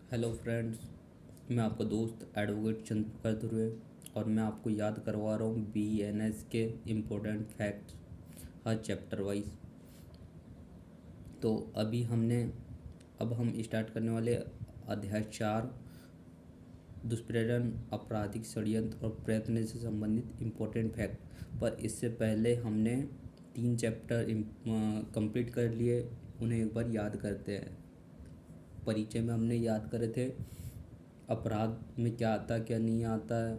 Hello friends. मैं आपका दोस्त एडवोकेट चंद्रप्रकाश ध्रुवे और मैं आपको याद करवा रहा हूँ बीएनएस के इम्पोर्टेंट फैक्ट्स हर चैप्टर वाइज। तो अब हम स्टार्ट करने वाले अध्याय 4 दुष्प्रेरण आपराधिक षड्यंत्र और प्रयत्न से संबंधित इम्पोर्टेंट फैक्ट। पर इससे पहले हमने 3 चैप्टर कंप्लीट कर लिए, उन्हें एक बार याद करते हैं। परिचय में हमने याद करे थे अपराध में क्या आता है क्या नहीं आता है।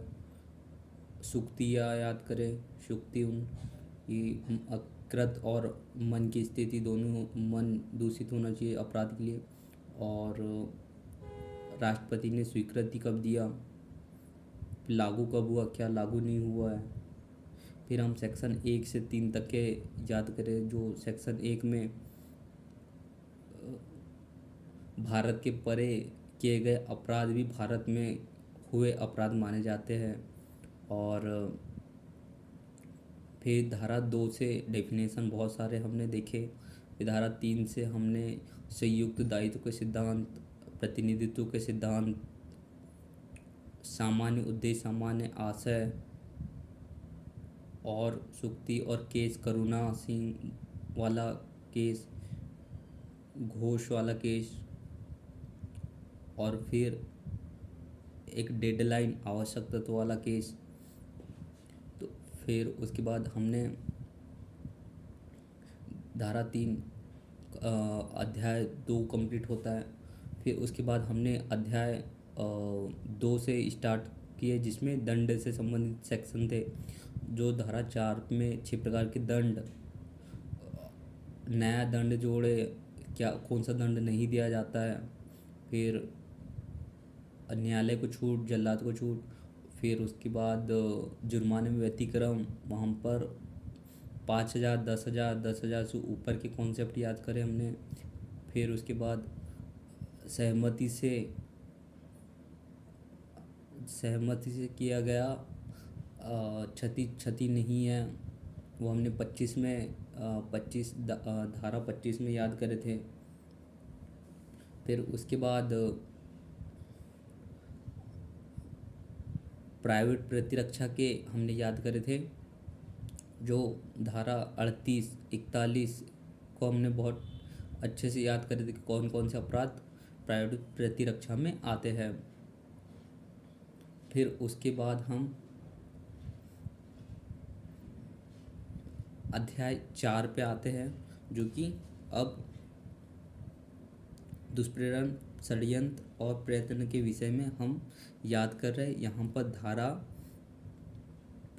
सुक्तियाँ याद करें। सुक्ति उन कि कृत और मन की स्थिति दोनों, मन दूषित होना चाहिए अपराध के लिए। और राष्ट्रपति ने स्वीकृति कब दिया, लागू कब हुआ, क्या लागू नहीं हुआ है। फिर हम सेक्शन 1 से 3 तक के याद करें, जो सेक्शन 1 में भारत के परे किए गए अपराध भी भारत में हुए अपराध माने जाते हैं। और फिर धारा 2 से डेफिनेशन बहुत सारे हमने देखे। फिर धारा 3 से हमने संयुक्त दायित्व के सिद्धांत, प्रतिनिधित्व के सिद्धांत, सामान्य उद्देश्य, सामान्य आशय और सुक्ति और केस, करुणा सिंह वाला केस, घोष वाला केस, और फिर एक डेडलाइन आवश्यक तत्व वाला केस। तो फिर उसके बाद हमने धारा 3 अध्याय 2 कंप्लीट होता है। फिर उसके बाद हमने अध्याय 2 से स्टार्ट किए, जिसमें दंड से संबंधित सेक्शन थे। जो धारा 4 में 6 प्रकार के दंड, नया दंड जोड़े, क्या कौन सा दंड नहीं दिया जाता है। फिर न्यायालय को छूट, जल्लाद को छूट। फिर उसके बाद जुर्माने में व्यतिक्रम, वहाँ पर 5,000, 10,000, 10,000 से ऊपर के कॉन्सेप्ट याद करें हमने। फिर उसके बाद सहमति से किया गया क्षति नहीं है, वो हमने 25 में 25 धारा 25 में याद करे थे। फिर उसके बाद प्राइवेट प्रतिरक्षा के हमने याद करे थे, जो धारा 38, 41 को हमने बहुत अच्छे से याद करे थे कि कौन कौन से अपराध प्राइवेट प्रतिरक्षा में आते हैं। फिर उसके बाद हम अध्याय 4 पे आते हैं, जो कि अब दुष्प्रेरण, षड्यंत्र और प्रयत्न के विषय में हम याद कर रहे हैं। यहाँ पर धारा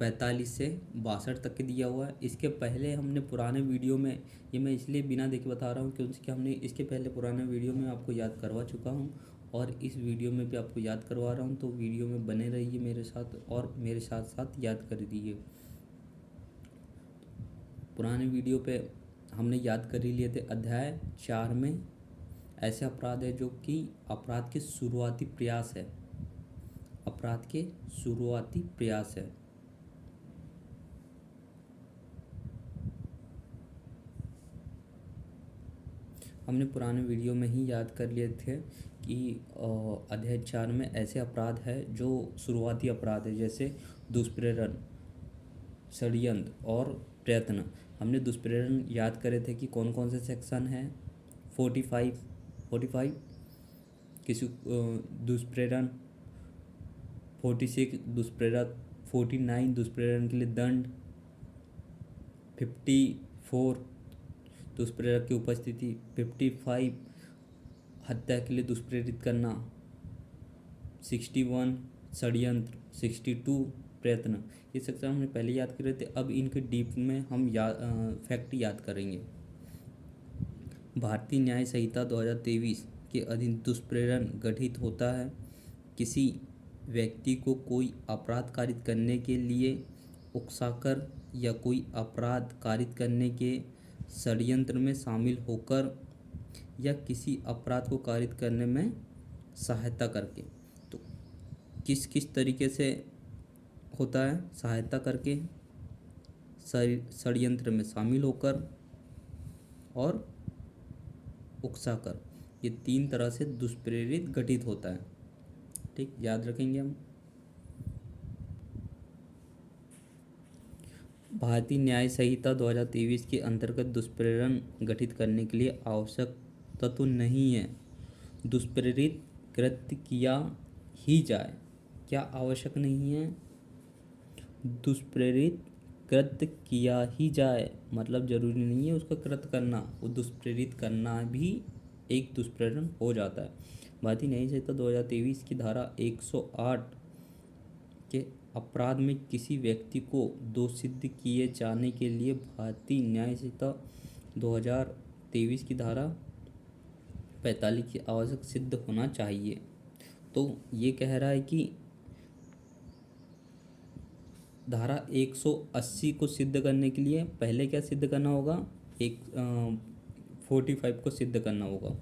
45 से 62 तक के दिया हुआ है। इसके पहले हमने पुराने वीडियो में, ये मैं इसलिए बिना देखे बता रहा हूँ क्योंकि हमने इसके पहले पुराने वीडियो में आपको याद करवा चुका हूँ और इस वीडियो में भी आपको याद करवा रहा हूँ। तो वीडियो में बने रहिए मेरे साथ और मेरे साथ साथ याद कर दीजिए। पुराने वीडियो पे हमने याद कर ही लिए थे। अध्याय 4 में ऐसे अपराध है जो कि अपराध के शुरुआती प्रयास है, अपराध के शुरुआती प्रयास है। हमने पुराने वीडियो में ही याद कर लिए थे कि अध्याय 4 में ऐसे अपराध है जो शुरुआती अपराध है, जैसे दुष्प्रेरण, षड्यंत्र और प्रयत्न। हमने दुष्प्रेरण याद करे थे कि कौन कौन से सेक्शन हैं। 45 किसी दुष्प्रेरण, 46 दुष्प्रेरक, 49 दुष्प्रेरण के लिए दंड, 54 दुष्प्रेरक की उपस्थिति, 55 हत्या के लिए दुष्प्रेरित करना, 61 षड्यंत्र, 62 प्रयत्न। ये सेक्शन हमने पहले याद करे थे। अब इनके डीप में हम फैक्ट याद करेंगे। भारतीय न्याय संहिता 2023 के अधीन दुष्प्रेरण गठित होता है किसी व्यक्ति को कोई अपराध कारित करने के लिए उकसाकर या कोई अपराध कारित करने के षड्यंत्र में शामिल होकर या किसी अपराध को कारित करने में सहायता करके। तो किस किस तरीके से होता है? सहायता करके, षड्यंत्र में शामिल होकर और उकसाकर। ये 3 तरह से दुष्प्रेरित घटित होता है। ठीक, याद रखेंगे हम। भारतीय न्याय संहिता 2023 के अंतर्गत दुष्प्रेरण गठित करने के लिए आवश्यक तत्व नहीं है। दुष्प्रेरित कृत्य किया ही जाए। क्या आवश्यक नहीं है? दुष्प्रेरित कृत्य किया ही जाए, मतलब जरूरी नहीं है उसका कृत्य करना, वो दुष्प्रेरित करना भी एक दुष्प्रेरण हो जाता है। भारतीय न्याय संहिता 2023 की धारा 108 के अपराध में किसी व्यक्ति को दोषसिद्ध किए जाने के लिए भारतीय न्याय संहिता 2023 की धारा 45 की आवश्यक सिद्ध होना चाहिए। तो ये कह रहा है कि धारा 180 को सिद्ध करने के लिए पहले क्या सिद्ध करना होगा? 45 को सिद्ध करना होगा।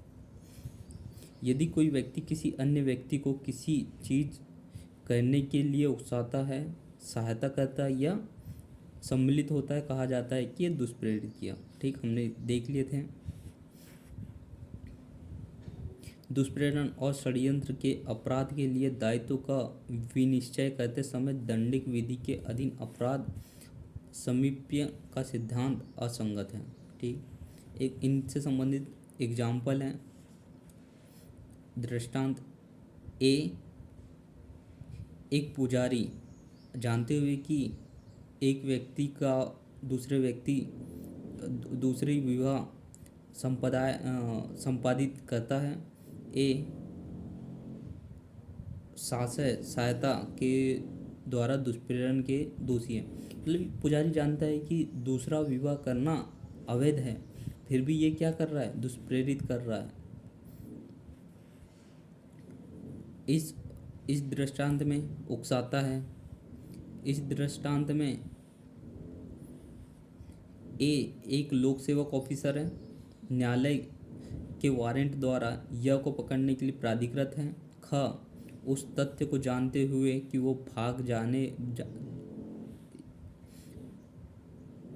यदि कोई व्यक्ति किसी अन्य व्यक्ति को किसी चीज़ करने के लिए उकसाता है, सहायता करता है या सम्मिलित होता है, कहा जाता है कि ये दुष्प्रेरित किया। ठीक, हमने देख लिए थे। दुष्प्रेरण और षड्यंत्र के अपराध के लिए दायित्व का विनिश्चय करते समय दंडिक विधि के अधीन अपराध समीप्य का सिद्धांत असंगत है। ठीक, एक इनसे संबंधित एग्जाम्पल है। दृष्टांत ए, एक पुजारी जानते हुए कि एक व्यक्ति का दूसरी विवाह संपादित करता है, ए सहायता के द्वारा दुष्प्रेरण के दोषी है। मतलब पुजारी जानता है कि दूसरा विवाह करना अवैध है, फिर भी ये क्या कर रहा है? दुष्प्रेरित कर रहा है। इस दृष्टांत में उकसाता है। इस दृष्टांत में ए एक लोक सेवक ऑफिसर है, न्यायालय के वारंट द्वारा य को पकड़ने के लिए प्राधिकृत है। ख उस तथ्य को जानते हुए कि वो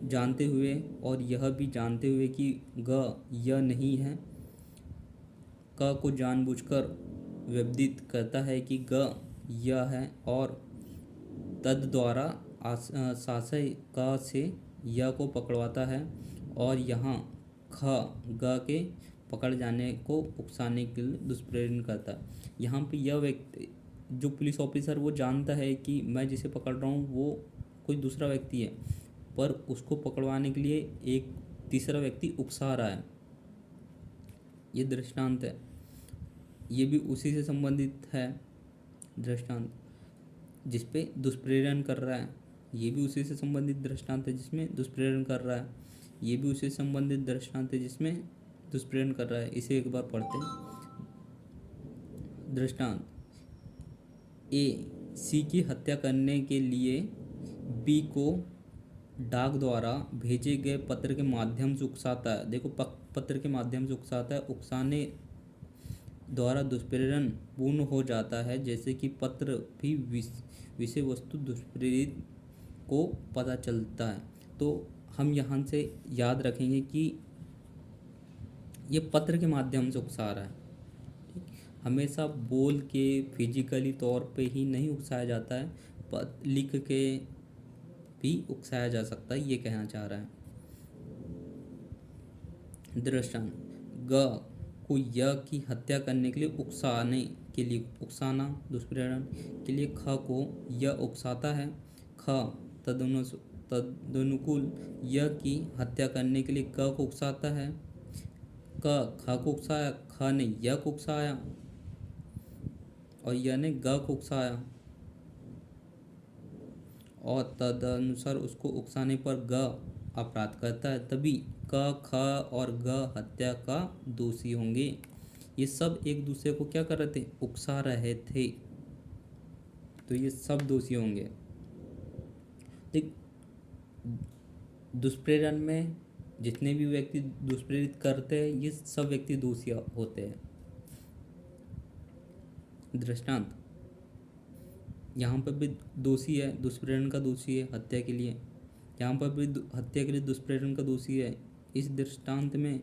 जानते हुए और यह भी जानते हुए कि ग यह नहीं है, क को जानबूझकर व्यवदित करता है कि ग यह है और तद द्वारा साशय क से य को पकड़वाता है और यहाँ ख ग के पकड़ जाने को उकसाने के लिए दुष्प्रेरण करता है। यहाँ पे यह व्यक्ति जो पुलिस ऑफिसर वो जानता है कि मैं जिसे पकड़ रहा हूँ वो कोई दूसरा व्यक्ति है, पर उसको पकड़वाने के लिए एक तीसरा व्यक्ति उकसा रहा है। ये दृष्टांत है, ये भी उसी से संबंधित है। दृष्टांत जिसपे दुष्प्रेरण कर रहा है, ये भी उसी से संबंधित दृष्टांत है जिसमें दुष्प्रेरण कर रहा है। ये भी उसी से संबंधित दृष्टांत है जिसमें दुष्प्रेरण कर रहा है। इसे एक बार पढ़ते हैं। दृष्टांत ए सी की हत्या करने के लिए बी को डाक द्वारा भेजे गए पत्र के माध्यम से उकसाता है। देखो, पत्र के माध्यम से उकसाता है। उकसाने द्वारा दुष्प्रेरण पूर्ण हो जाता है, जैसे कि पत्र भी विषय वस्तु दुष्प्रेरित को पता चलता है। तो हम यहाँ से याद रखेंगे कि ये पत्र के माध्यम से उकसा रहा है। ठीक, हमेशा बोल के फिजिकली तौर पे ही नहीं उकसाया जाता है, लिख के भी उकसाया जा सकता है, ये कहना चाह रहा है। दृष्टांत ग को य की हत्या करने के लिए उकसाना दुष्प्रेरण के लिए ख को य उकसाता है। ख तदनुकूल य की हत्या करने के लिए क को उकसाता है। ख को उकसाया, ख ने य को उकसाया और य ने ग को उकसाया और तदनुसार उसको उकसाने पर ग अपराध करता है, तभी क, ख और ग हत्या का दोषी होंगे। ये सब एक दूसरे को क्या कर रहे थे? उकसा रहे थे, तो ये सब दोषी होंगे। देख, दुष्प्रेरण में जितने भी व्यक्ति दुष्प्रेरित करते हैं ये सब व्यक्ति दोषी होते हैं। दृष्टांत यहाँ पर भी दोषी है, दुष्प्रेरण का दोषी है हत्या के लिए। यहाँ पर भी हत्या के लिए दुष्प्रेरण का दोषी है। इस दृष्टांत में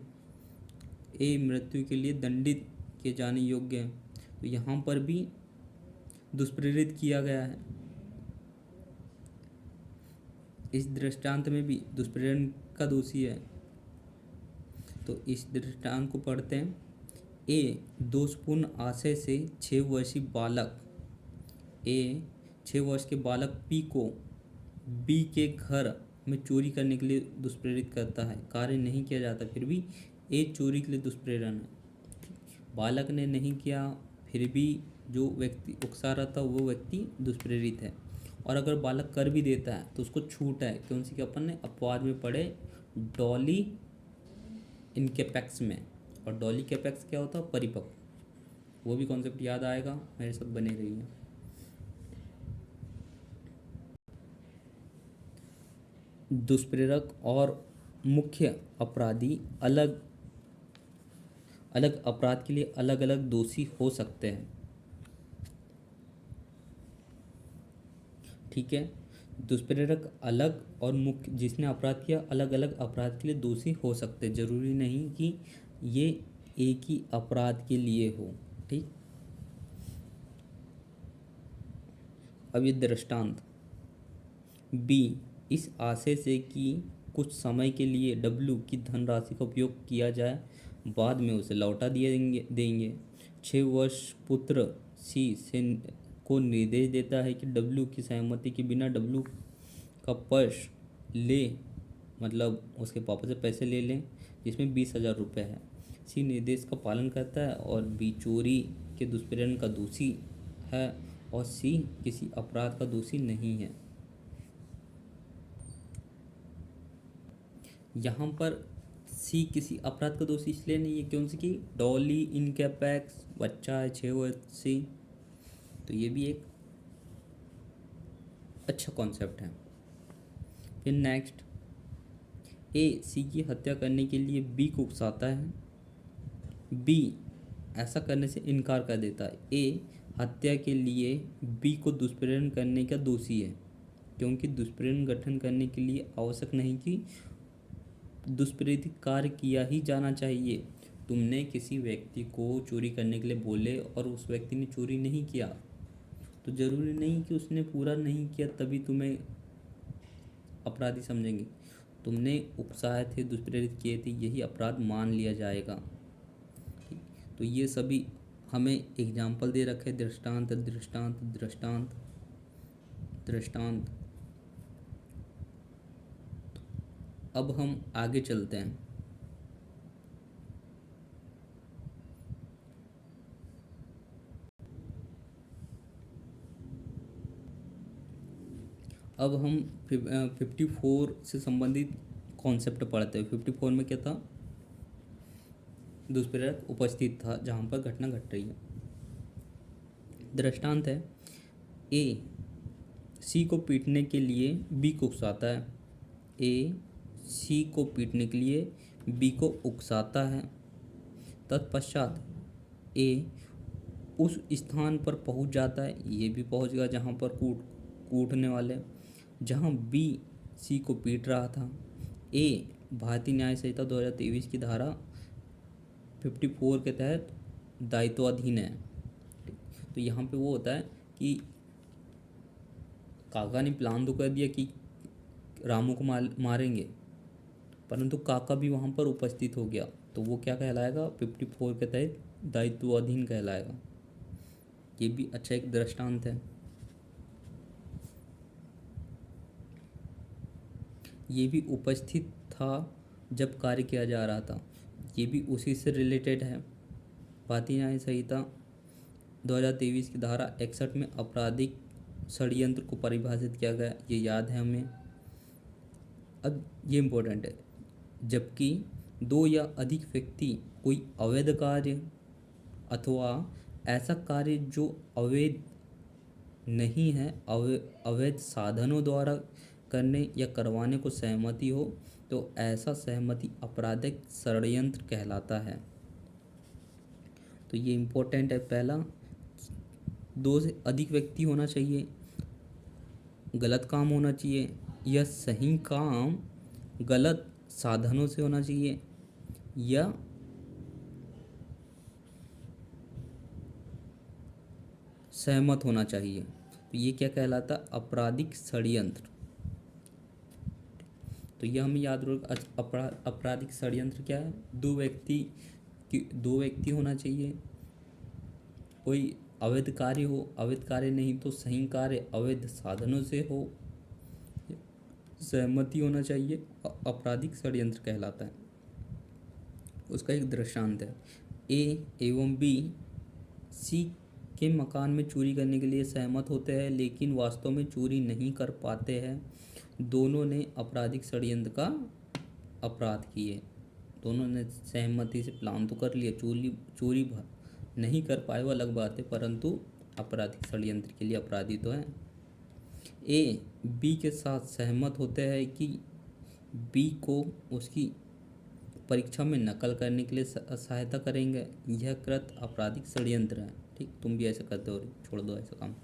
ए मृत्यु के लिए दंडित किए जाने योग्य है। तो यहाँ पर भी दुष्प्रेरित किया गया है। इस दृष्टांत में भी दुष्प्रेरण का दोषी है। तो इस दृष्टांत को पढ़ते हैं। ए दोषपूर्ण आशय से 6 वर्षीय बालक ए 6 वर्ष के बालक पी को बी के घर में चोरी करने के लिए दुष्प्रेरित करता है। कार्य नहीं किया जाता, फिर भी ए चोरी के लिए दुष्प्रेरण है। बालक ने नहीं किया, फिर भी जो व्यक्ति उकसा रहा था वो व्यक्ति दुष्प्रेरित है। और अगर बालक कर भी देता है तो उसको छूट है, क्यों सी कि अपन ने अपवाद में पढ़े डॉली इनकेपेक्स में। और डॉली कैपेक्स क्या होता है? परिपक्व। वो भी कॉन्सेप्ट याद आएगा, मेरे साथ बने रहिए। दुष्प्रेरक और मुख्य अपराधी अलग अलग अपराध के लिए अलग अलग दोषी हो सकते हैं। ठीक है, दुष्प्रेरक अलग और मुख्य जिसने अपराध किया अलग अलग अपराध के लिए दोषी हो सकते हैं। जरूरी नहीं कि ये एक ही अपराध के लिए हो। ठीक, अब ये दृष्टांत बी इस आशय से कि कुछ समय के लिए डब्ल्यू की धनराशि का उपयोग किया जाए, बाद में उसे लौटा दिए देंगे। 6 वर्ष पुत्र सी से को निर्देश देता है कि डब्ल्यू की सहमति के बिना डब्ल्यू का पर्स ले, मतलब उसके पापा से पैसे ले लें, जिसमें 20,000 रुपये है। सी निर्देश का पालन करता है और बी चोरी के दुष्प्रेरण का दोषी है और सी किसी अपराध का दोषी नहीं है। यहाँ पर सी किसी अपराध का दोषी इसलिए नहीं है क्योंकि कि डॉली इनकैपेक्स बच्चा है 6 वर्षीय। तो ये भी एक अच्छा कॉन्सेप्ट है। फिर नेक्स्ट, ए सी की हत्या करने के लिए बी को उकसाता है, बी ऐसा करने से इनकार कर देता है। ए हत्या के लिए बी को दुष्प्रेरण करने का दोषी है, क्योंकि दुष्प्रेरण गठन करने के लिए आवश्यक नहीं कि दुष्प्रेरित कार्य किया ही जाना चाहिए। तुमने किसी व्यक्ति को चोरी करने के लिए बोले और उस व्यक्ति ने चोरी नहीं किया, तो ज़रूरी नहीं कि उसने पूरा नहीं किया तभी तुम्हें अपराधी समझेंगे। तुमने उकसाए थे, दुष्प्रेरित किए थे, यही अपराध मान लिया जाएगा। तो ये सभी हमें एग्जाम्पल दे रखे, दृष्टांत दृष्टांत दृष्टांत दृष्टांत। अब हम आगे चलते हैं। अब हम 54 से संबंधित कॉन्सेप्ट पढ़ते हैं। 54 में क्या था? दुष्प्रेरक उपस्थित था जहाँ पर घटना घट रही है। दृष्टांत है, ए सी को पीटने के लिए बी को उकसाता है। ए सी को पीटने के लिए बी को उकसाता है। तत्पश्चात ए उस स्थान पर पहुंच जाता है, ये भी पहुंच गया जहाँ पर कूटने वाले, जहाँ बी सी को पीट रहा था। ए भारतीय न्याय संहिता 2023 की धारा 54 के तहत दायित्वाधीन है। तो यहाँ पे वो होता है कि काका ने प्लान तो कर दिया कि रामू को मारेंगे, परंतु काका भी वहाँ पर उपस्थित हो गया, तो वो क्या कहलाएगा? 54 के तहत दायित्वाधीन कहलाएगा। ये भी अच्छा एक दृष्टांत है। ये भी उपस्थित था जब कार्य किया जा रहा था, ये भी उसी से रिलेटेड है। भारतीय न्याय संहिता 2023 की धारा 61 में आपराधिक षड्यंत्र को परिभाषित किया गया, ये याद है हमें। अब ये इम्पोर्टेंट है, जबकि 2 या अधिक व्यक्ति कोई अवैध कार्य अथवा ऐसा कार्य जो अवैध नहीं है, अवैध साधनों द्वारा करने या करवाने को सहमति हो, तो ऐसा सहमति आपराधिक षड्यंत्र कहलाता है। तो ये इम्पोर्टेंट है। पहला, 2 से अधिक व्यक्ति होना चाहिए, गलत काम होना चाहिए, या सही काम गलत साधनों से होना चाहिए, या सहमत होना चाहिए। तो ये क्या कहलाता? आपराधिक षड्यंत्र। तो ये हमें याद रखो, आपराधिक षड्यंत्र क्या है? दो व्यक्ति होना चाहिए, कोई अवैध कार्य हो, अवैध कार्य नहीं तो सही कार्य अवैध साधनों से हो, सहमति होना चाहिए, आपराधिक षड्यंत्र कहलाता है। उसका एक दृष्टांत है, ए एवं बी सी के मकान में चोरी करने के लिए सहमत होते हैं लेकिन वास्तव में चोरी नहीं कर पाते हैं। दोनों ने आपराधिक षड्यंत्र का अपराध किए। दोनों ने सहमति से प्लान तो कर लिया, चोरी नहीं कर पाए वो अलग बात है, परंतु आपराधिक षड्यंत्र के लिए अपराधी तो हैं। ए बी के साथ सहमत होते हैं कि बी को उसकी परीक्षा में नकल करने के लिए सहायता करेंगे। यह कृत्य आपराधिक षड्यंत्र है। ठीक, तुम भी ऐसा करते हो, छोड़ दो ऐसा काम।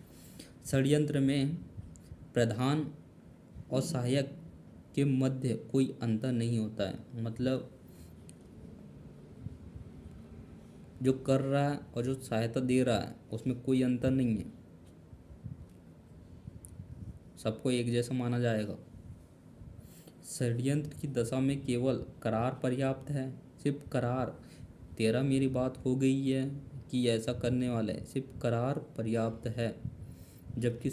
षड्यंत्र में प्रधान और सहायक के मध्य कोई अंतर नहीं होता है। मतलब जो कर रहा है और जो सहायता दे रहा है उसमें कोई अंतर नहीं है, सबको एक जैसा माना जाएगा। षड्यंत्र की दशा में केवल करार पर्याप्त है। सिर्फ करार, तेरा मेरी बात हो गई है कि ऐसा करने वाला है, सिर्फ करार पर्याप्त है। जबकि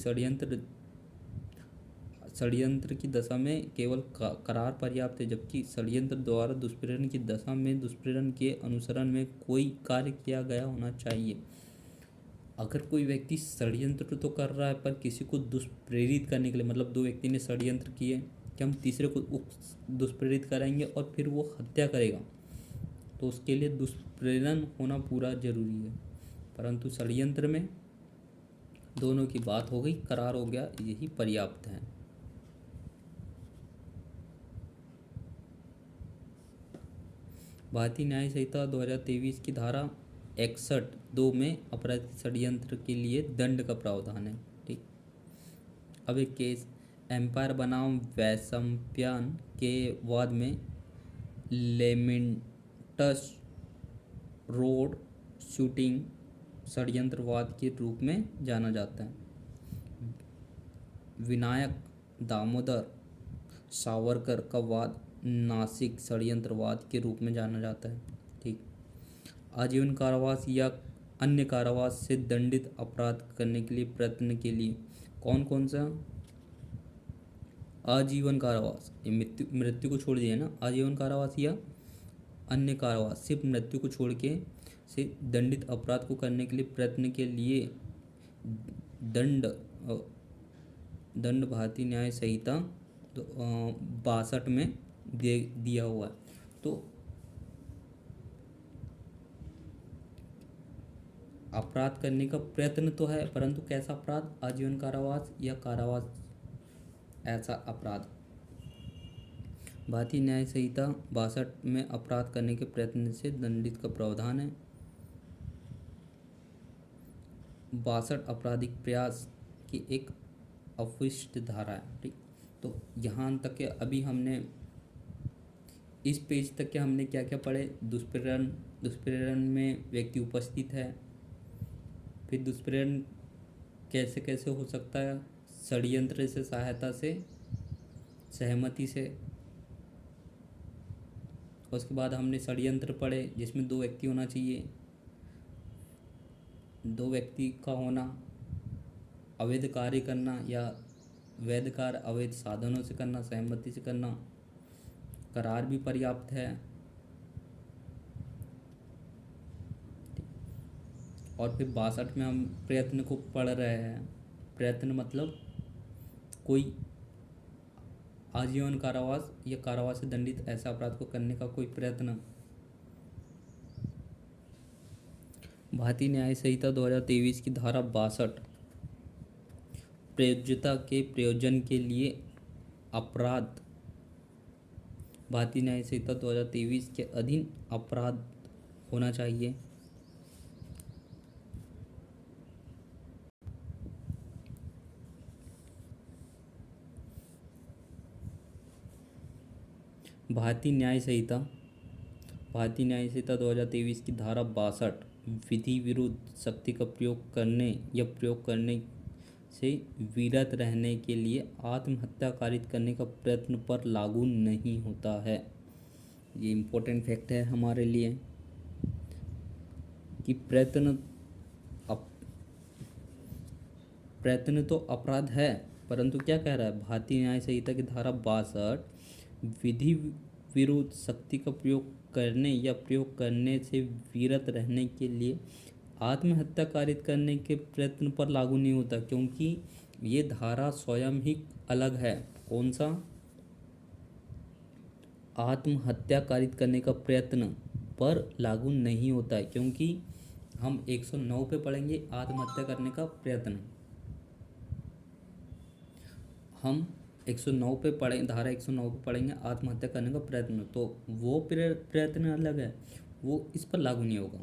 षड्यंत्र की दशा में केवल करार पर्याप्त है, जबकि षड्यंत्र द्वारा दुष्प्रेरण की दशा में दुष्प्रेरण के अनुसरण में कोई कार्य किया गया होना चाहिए। अगर कोई व्यक्ति षड्यंत्र तो कर रहा है पर किसी को दुष्प्रेरित करने के लिए, मतलब दो व्यक्ति ने षड्यंत्र किए कि हम तीसरे को दुष्प्रेरित कराएंगे और फिर वो हत्या करेगा, तो उसके लिए दुष्प्रेरण होना पूरा जरूरी है। परंतु षड्यंत्र में दोनों की बात हो गई, करार हो गया, यही पर्याप्त है। भारतीय न्याय संहिता 2023 की धारा 61(2) में आपराधिक षड्यंत्र के लिए दंड का प्रावधान है। ठीक, अब एक केस, एम्पायर बनाम वैशंपायन के वाद में लेमेंटस रोड शूटिंग षड्यंत्रवाद के रूप में जाना जाता है। विनायक दामोदर सावरकर का वाद नासिक षड्यंत्रवाद के रूप में जाना जाता है। ठीक, आजीवन कारावास या अन्य कारावास से दंडित अपराध करने के लिए प्रयत्न के लिए कौन कौन सा? आजीवन कारावास, ये मृत्यु को छोड़ दिया ना, आजीवन कारावास या अन्य कारावास, सिर्फ मृत्यु को छोड़ के से दंडित अपराध को करने के लिए प्रयत्न के लिए दंड भारतीय न्याय संहिता 62 में दिया हुआ है। तो अपराध करने का प्रयत्न तो है, परंतु कैसा अपराध? आजीवन कारावास या कारावास, ऐसा अपराध। भारतीय न्याय संहिता 62 में अपराध करने के प्रयत्न से दंडित का प्रावधान है। 62 आपराधिक प्रयास की एक अवशिष्ट धारा है। ठीक, तो यहाँ तक के अभी हमने इस पेज तक के हमने क्या क्या पढ़े? दुष्प्रेरण में व्यक्ति उपस्थित है, फिर दुष्प्रेरण कैसे कैसे हो सकता है? षड्यंत्र से, सहायता से, सहमति से। उसके बाद हमने षड्यंत्र पढ़े जिसमें दो व्यक्ति होना चाहिए, दो व्यक्ति का होना, अवैध कार्य करना या वैध कार्य अवैध साधनों से करना, सहमति से करना, करार भी पर्याप्त है। और फिर 62 में हम प्रयत्न को पढ़ रहे हैं। प्रयत्न मतलब कोई आजीवन कारावास या कारावास से दंडित ऐसा अपराध को करने का कोई प्रयत्न। भारतीय न्याय संहिता 2023 की धारा 62 प्रयोज्यता के प्रयोजन के लिए अपराध, भारतीय न्याय संहिता 2023 के अधीन अपराध होना चाहिए। भारतीय न्याय संहिता 2023 की धारा 62 विधि विरुद्ध शक्ति का प्रयोग करने या प्रयोग करने से विरत रहने के लिए आत्महत्या कारित करने का प्रयत्न पर लागू नहीं होता है। ये इम्पोर्टेंट फैक्ट है हमारे लिए कि प्रयत्न तो अपराध है, परंतु क्या कह रहा है भारतीय न्याय संहिता की धारा 62 विधि विरुद्ध शक्ति का प्रयोग करने या प्रयोग करने से विरत रहने के लिए आत्महत्या कारित करने के प्रयत्न पर लागू नहीं होता, क्योंकि ये धारा स्वयं ही अलग है। कौन सा? आत्महत्या कारित करने का प्रयत्न पर लागू नहीं होता है, क्योंकि हम 109 पे पढ़ेंगे आत्महत्या करने का प्रयत्न। हम 109 पे पढ़ें, धारा 109 पे पढ़ेंगे आत्महत्या करने का प्रयत्न, तो वो प्रयत्न अलग है, वो इस पर लागू नहीं होगा।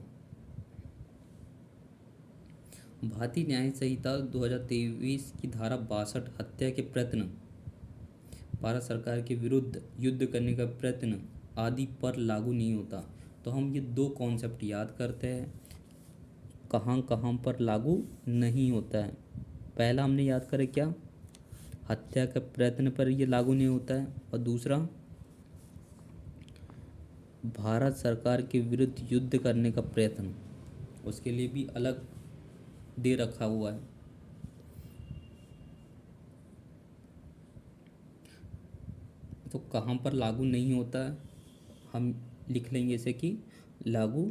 भारतीय न्याय संहिता 2023 की धारा 62 हत्या के प्रयत्न, भारत सरकार के विरुद्ध युद्ध करने का प्रयत्न आदि पर लागू नहीं होता। तो हम ये दो कॉन्सेप्ट याद करते हैं कहाँ कहाँ पर लागू नहीं होता है। पहला हमने याद करें क्या, हत्या के प्रयत्न पर ये लागू नहीं होता है, और दूसरा भारत सरकार के विरुद्ध युद्ध करने का प्रयत्न, उसके लिए भी अलग दे रखा हुआ है। तो कहाँ पर लागू नहीं होता है, हम लिख लेंगे इसे कि लागू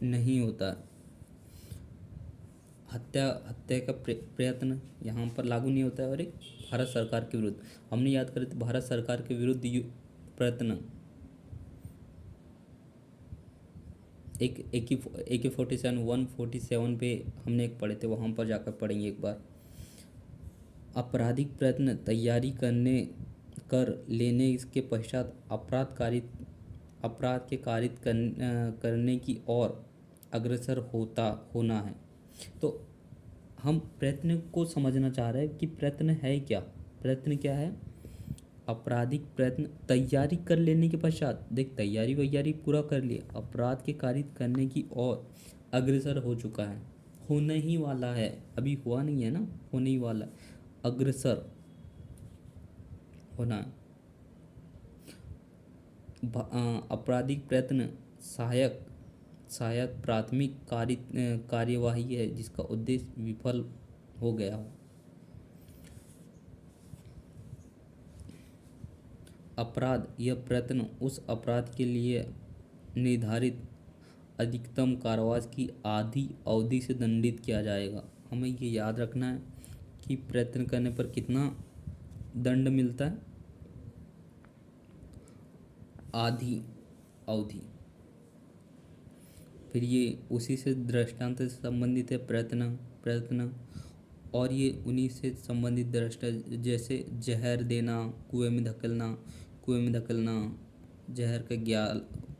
नहीं होता है। हत्या का प्रयत्न यहाँ पर लागू नहीं होता है, और एक भारत सरकार के विरुद्ध हमने याद करें तो भारत सरकार के विरुद्ध प्रयत्न AK-47 147 पे हमने एक पढ़े थे, वहाँ पर जाकर पढ़ेंगे एक बार। आपराधिक प्रयत्न तैयारी कर लेने के पश्चात अपराध के कारित करने की ओर अग्रसर होना है। तो हम प्रयत्न को समझना चाह रहे हैं कि प्रयत्न है क्या। प्रयत्न क्या है? आपराधिक प्रयत्न तैयारी कर लेने के पश्चात, देख तैयारी वैयारी पूरा कर लिए, अपराध के कारित करने की ओर अग्रसर हो चुका है, होने ही वाला है, अभी हुआ नहीं है ना, होने ही वाला, अग्रसर होना। आपराधिक प्रयत्न सहायक प्राथमिक कार्यवाही है जिसका उद्देश्य विफल हो गया हो। अपराध यह प्रयत्न उस अपराध के लिए निर्धारित अधिकतम कारावास की आधी अवधि से दंडित किया जाएगा। हमें ये याद रखना है कि प्रयत्न करने पर कितना दंड मिलता है, आधी अवधि। फिर ये उसी से दृष्टांत से संबंधित है प्रयत्न, और ये उन्हीं से संबंधित दृष्टांत जैसे जहर देना, कुएं में धकेलना, जहर का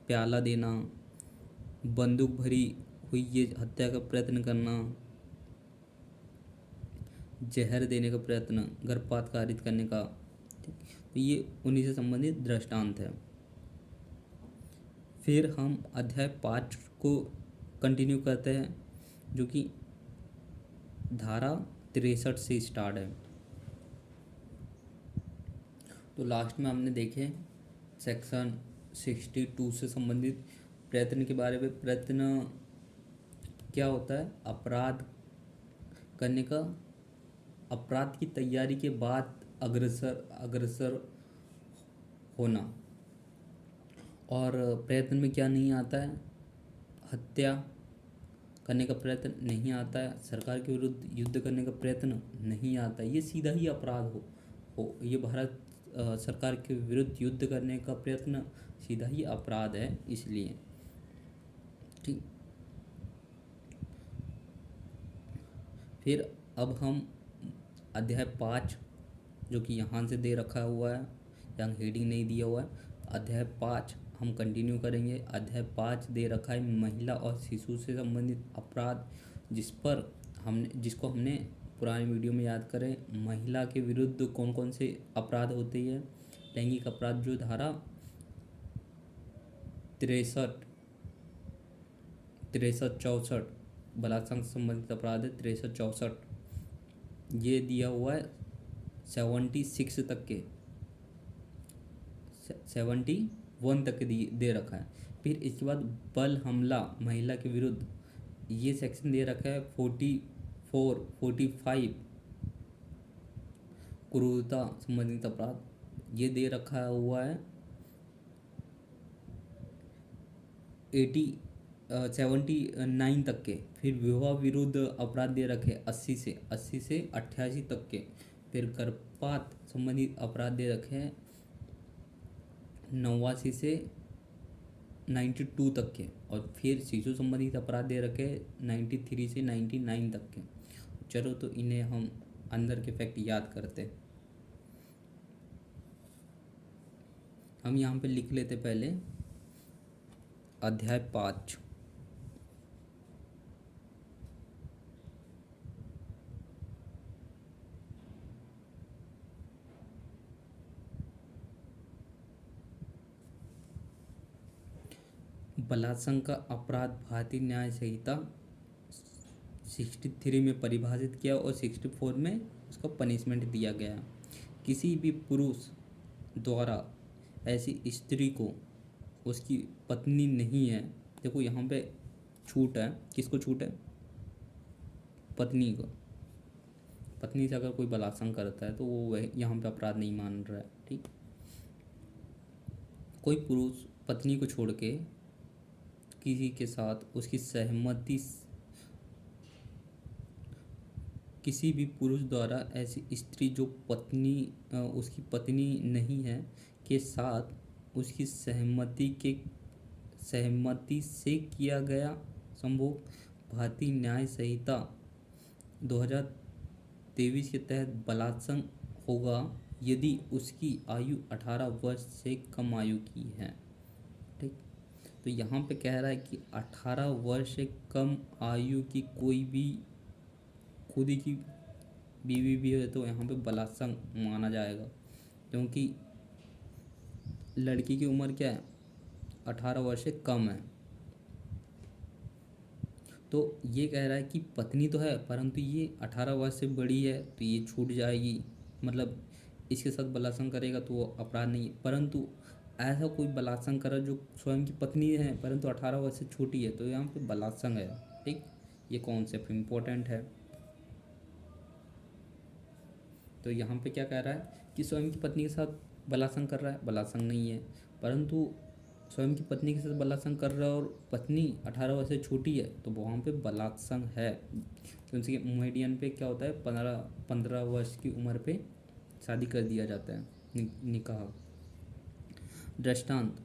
प्याला देना, बंदूक भरी हुई ये हत्या का प्रयत्न करना, जहर देने का प्रयत्न, गर्भपात कारित करने का, तो ये उन्हीं से संबंधित दृष्टांत है। फिर हम अध्याय 5 को कंटिन्यू करते हैं, जो कि धारा 63 से स्टार्ट है। तो लास्ट में हमने देखे सेक्शन 62 से संबंधित प्रयत्न के बारे में। प्रयत्न क्या होता है? अपराध करने का, अपराध की तैयारी के बाद अग्रसर होना। और प्रयत्न में क्या नहीं आता है? हत्या करने का प्रयत्न नहीं आता है, सरकार के विरुद्ध युद्ध करने का प्रयत्न नहीं आता है, ये सीधा ही अपराध हो ये भारत सरकार के विरुद्ध युद्ध करने का प्रयत्न सीधा ही अपराध है, इसलिए। ठीक, फिर अब हम अध्याय 5 जो कि यहाँ से दे रखा हुआ है, यहाँ हेडिंग नहीं दिया हुआ है, अध्याय 5 हम कंटिन्यू करेंगे। अध्याय 5 दे रखा है महिला और शिशु से संबंधित अपराध, जिसको हमने पुराने वीडियो में याद करें। महिला के विरुद्ध कौन कौन से अपराध होते हैं? लैंगिक अपराध जो धारा 63-64 बलात्कार से संबंधित अपराध है 63-64। ये दिया हुआ है 76 तक के, 71 तक के दे रखा है। फिर इसके बाद बल हमला महिला के विरुद्ध, ये सेक्शन दे रखा है 44, 45 क्रूरता संबंधित अपराध ये दे रखा हुआ है 79 तक के। फिर विवाह विरुद्ध अपराध दे रखे 80 से 88 तक के। फिर गर्भपात संबंधित अपराध दे रखे हैं 89 से 92 तक के। और फिर शिशु संबंधित अपराध दे रखे 93 से 99 तक के। चलो तो इन्हें हम अंदर के फैक्ट याद करते हैं। हम यहाँ पे लिख लेते पहले अध्याय 5। बलात्कार का अपराध भारतीय न्याय संहिता 63 में परिभाषित किया और 64 में उसका पनिशमेंट दिया गया। किसी भी पुरुष द्वारा ऐसी स्त्री को उसकी पत्नी नहीं है, देखो यहाँ पे छूट है, किसको छूट है? पत्नी को। पत्नी से अगर कोई बलात्कार करता है तो वो वह यहाँ पे अपराध नहीं मान रहा है, ठीक। कोई पुरुष पत्नी को छोड़ के किसी के साथ उसकी सहमति, किसी भी पुरुष द्वारा ऐसी स्त्री जो पत्नी उसकी पत्नी नहीं है के साथ उसकी सहमति से किया गया संभोग भारतीय न्याय संहिता 2023 के तहत बलात्कार होगा यदि उसकी आयु 18 वर्ष से कम आयु की है, ठीक। तो यहाँ पे कह रहा है कि 18 वर्ष से कम आयु की कोई भी खुद की बीवी भी है तो यहाँ पे बलात्कार माना जाएगा, क्योंकि लड़की की उम्र क्या है? 18 वर्ष से कम है। तो ये कह रहा है कि पत्नी तो है परंतु ये 18 वर्ष से बड़ी है तो ये छूट जाएगी, मतलब इसके साथ बलात्कार करेगा तो वो अपराध नहीं है। परंतु ऐसा कोई बलात्कार करे जो स्वयं की पत्नी है परंतु 18 वर्ष से छोटी है तो यहाँ पे बलात्कार है, ठीक। ये कॉन्सेप्ट इम्पोर्टेंट है। तो यहाँ पे क्या कह रहा है कि स्वयं की पत्नी के साथ बलात्कार कर रहा है, बलात्कार नहीं है। परंतु स्वयं की पत्नी के साथ बलात्कार कर रहा है और पत्नी 18 वर्ष से छोटी है तो वहाँ पे बलात्कार है, क्योंकि मीडियन पे क्या होता है 15 वर्ष की उम्र पे शादी कर दिया जाता है, निकाह। दृष्टांत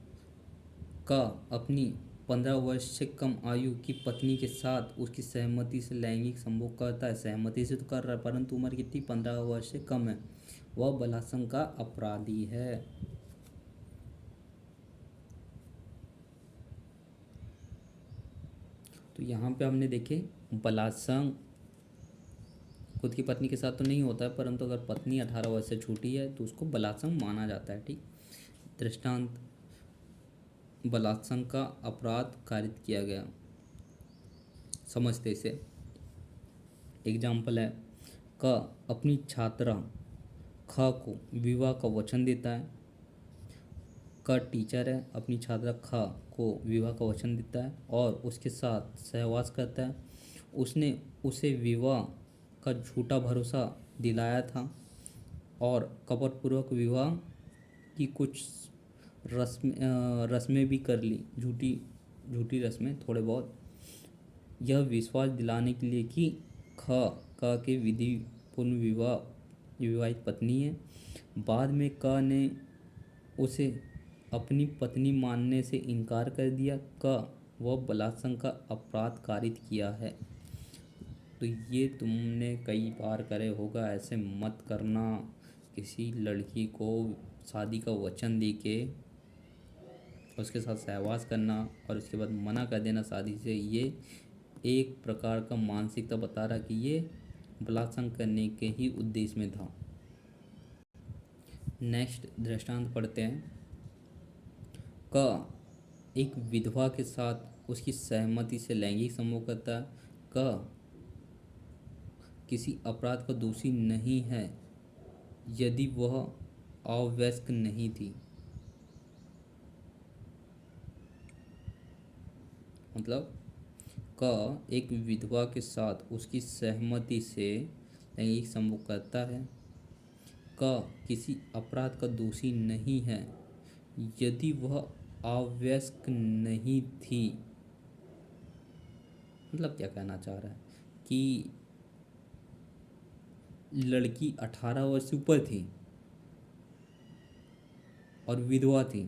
का अपनी 15 वर्ष से कम आयु की पत्नी के साथ उसकी सहमति से लैंगिक संभोग करता है, सहमति से तो कर रहा है परंतु उम्र कितनी 15 वर्ष से कम है, वह बलात्कार का अपराधी है। तो यहाँ पे हमने देखे बलात्कार खुद की पत्नी के साथ तो नहीं होता है परंतु अगर पत्नी 18 वर्ष से छोटी है तो उसको बलात्कार माना जाता है, ठीक। दृष्टांत बलात्कार का अपराध कारित किया गया, समझते इसे। एग्जाम्पल है क अपनी छात्रा ख को विवाह का वचन देता है। क टीचर है, अपनी छात्रा ख को विवाह का वचन देता है और उसके साथ सहवास करता है। उसने उसे विवाह का झूठा भरोसा दिलाया था और कपटपूर्वक विवाह की कुछ रस्में भी कर ली, झूठी रस्में थोड़े बहुत, यह विश्वास दिलाने के लिए कि ख का के विधि पूर्ण विवाहित पत्नी है। बाद में क ने उसे अपनी पत्नी मानने से इनकार कर दिया। क वह बलात्कार का अपराध कारित किया है। तो ये तुमने कई बार करे होगा, ऐसे मत करना। किसी लड़की को शादी का वचन दे के उसके साथ सहवास करना और उसके बाद मना कर देना शादी से, ये एक प्रकार का मानसिकता बता रहा कि ये बलात्कार करने के ही उद्देश्य में था। नेक्स्ट दृष्टांत पढ़ते हैं। क एक विधवा के साथ उसकी सहमति से लैंगिक संभोग करता है। क किसी अपराध का दोषी नहीं है यदि वह अवयस्क नहीं थी। मतलब क एक विधवा के साथ उसकी सहमति से लैंगिक संभोग करता है। क किसी अपराध का दोषी नहीं है यदि वह अवयस्क नहीं थी। मतलब क्या कहना चाह रहा है कि लड़की 18 वर्ष से ऊपर थी और विधवा थी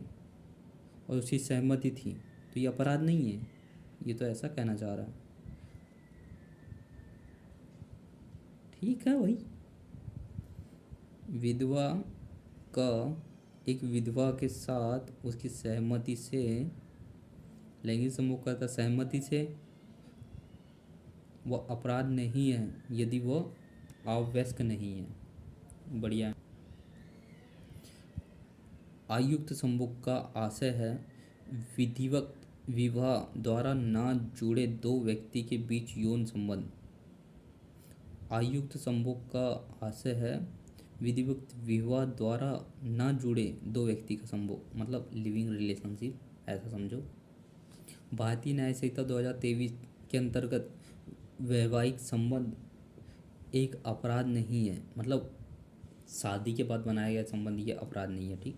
और उसकी सहमति थी तो ये अपराध नहीं है। ये तो ऐसा कहना चाह रहा है। ठीक है भाई। विधवा का एक विधवा के साथ उसकी सहमति से लैंगिक संभोग करता, सहमति से वह अपराध नहीं है यदि वह अवयस्क नहीं है। बढ़िया है। आयुक्त संभोग का आशय है विधिवत विवाह द्वारा ना जुड़े दो व्यक्ति के बीच यौन संबंध। आयुक्त संभोग का आशय है विधिवत विवाह द्वारा ना जुड़े दो व्यक्ति का संभोग, मतलब लिविंग रिलेशनशिप, ऐसा समझो। भारतीय न्याय संहिता 2023 के अंतर्गत वैवाहिक संबंध एक अपराध नहीं है। मतलब शादी के बाद बनाया गया संबंध ये अपराध नहीं है। ठीक।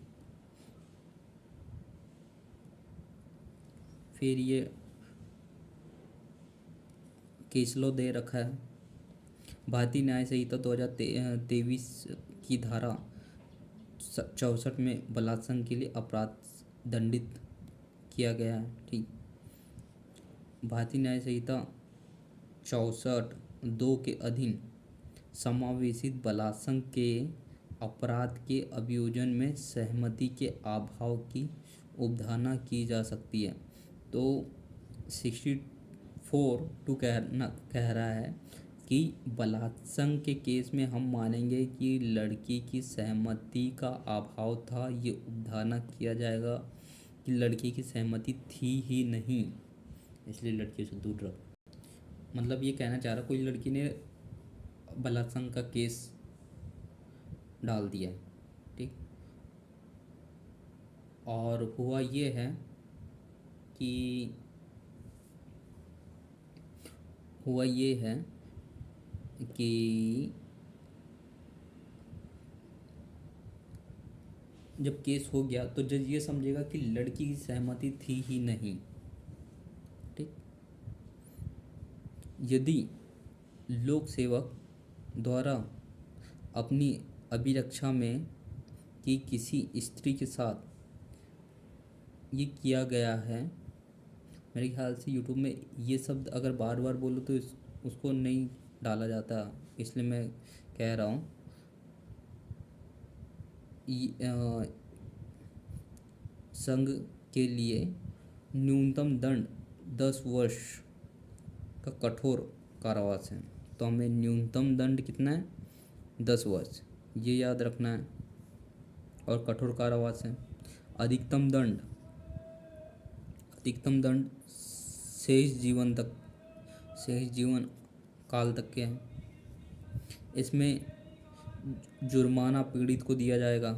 फिर ये केस लॉ दे रखा है। भारतीय न्याय संहिता 2023 की धारा 64 में बलात्संग के लिए अपराध दंडित किया गया है। ठीक। भारतीय न्याय संहिता 64(2) के अधीन समावेशित बलात्संग के अपराध के अभियोजन में सहमति के अभाव की अवधारणा की जा सकती है। तो 64(2) कह रहा है कि बलात्संग के केस में हम मानेंगे कि लड़की की सहमति का अभाव था। ये अवधारणा किया जाएगा कि लड़की की सहमति थी ही नहीं, इसलिए लड़कियों से दूर रहो। मतलब ये कहना चाह रहा कोई लड़की ने बलात्संग का केस डाल दिया है। ठीक। और हुआ ये है कि जब केस हो गया तो जज ये समझेगा कि लड़की की सहमति थी ही नहीं। ठीक। यदि लोक सेवक द्वारा अपनी अभिरक्षा में कि किसी स्त्री के साथ ये किया गया है, मेरे ख्याल से यूट्यूब में ये शब्द अगर बार बार बोलो तो उसको नहीं डाला जाता, इसलिए मैं कह रहा हूँ। संघ के लिए न्यूनतम दंड 10 वर्ष का कठोर कारावास है। तो हमें न्यूनतम दंड कितना है? 10 वर्ष, ये याद रखना है। और कठोर कारावास है। अधिकतम दंड शेष जीवन काल तक के हैं। इसमें जुर्माना पीड़ित को दिया जाएगा।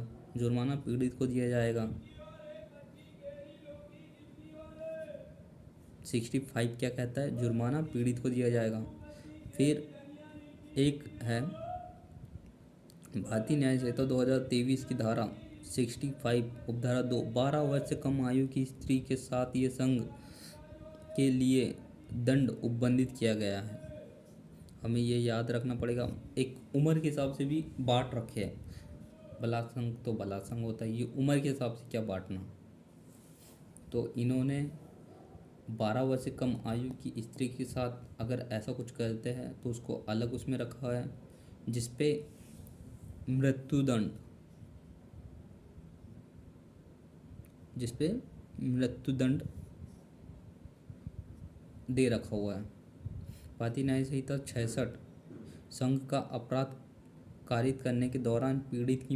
65 क्या कहता है? जुर्माना पीड़ित को दिया जाएगा। फिर एक है भारतीय न्याय संहिता 2023 की धारा 65 उपधारा 2, 12 वर्ष से कम आयु की स्त्री के साथ ये संघ के लिए दंड उपबंधित किया गया है। हमें ये याद रखना पड़ेगा। एक उम्र के हिसाब से भी बांट रखे है। बलात्संग तो बलात्संग होता है, ये उम्र के हिसाब से क्या बांटना। तो इन्होंने 12 वर्ष से कम आयु की स्त्री के साथ अगर ऐसा कुछ करते हैं तो उसको अलग उसमें रखा है, जिसपे मृत्युदंड दे रखा हुआ है। भारतीय न्याय संहिता 66 संघ का अपराध कारित करने के दौरान पीड़ित की